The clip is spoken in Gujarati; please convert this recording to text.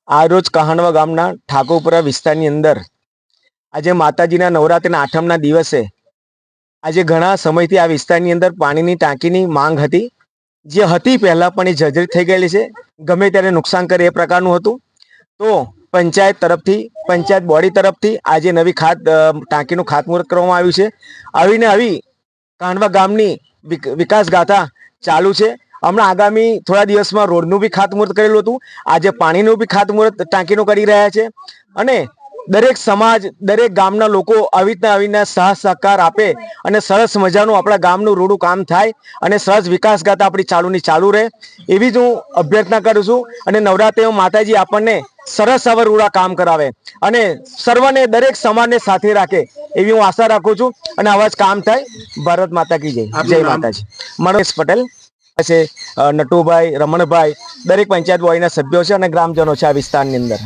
આ રોજ કહાણવા ગામના ઠાકોરપુરા વિસ્તારની અંદર આજે માતાજીના નવરાત્રિના આઠમના દિવસે આજે ઘણા સમયથી આ વિસ્તારની અંદર પાણીની ટાંકીની માંગ હતી, જે હતી પહેલાં પણ એ જર્જરિત થઈ ગયેલી છે. ગમે ત્યારે નુકસાન કરે એ પ્રકારનું હતું. તો પંચાયત તરફથી, પંચાયત બોડી તરફથી આજે નવી ટાંકીનું ખાતમુહૂર્ત કરવામાં આવ્યું છે. આવી કહાણવા ગામની વિકાસ ગાથા ચાલુ છે. હમણાં આગામી થોડા દિવસમાં રોડનું બી ખાતમુહૂર્ત કરેલું હતું. આજે પાણીનું બી ખાતમુહૂર્ત ટાંકીનું કરી રહ્યા છે. અને દરેક સમાજ, દરેક ગામના લોકો આવીને સાથ સહકાર આપે અને સરસ મજાનું આપણા ગામનું રોડું કામ થાય અને સરસ વિકાસ ગાથા આપણી ચાલુ રહે, એવી જ હું અભ્યર્થના કરું છું. અને નવરાત્રિમાં માતાજી આપણને સરસ આવા રોડા કામ કરાવે અને સર્વને, દરેક સમાજને સાથે રાખે એવી હું આશા રાખું છું. અને આવા જ કામ થાય. ભારત માતા કી જય. જય માતાજી. મનોજ પટેલ છે, નટુભાઈ, રમણભાઈ, દરેક પંચાયત બોડીના સભ્યો છે અને ગ્રામજનો છે આ વિસ્તારની અંદર.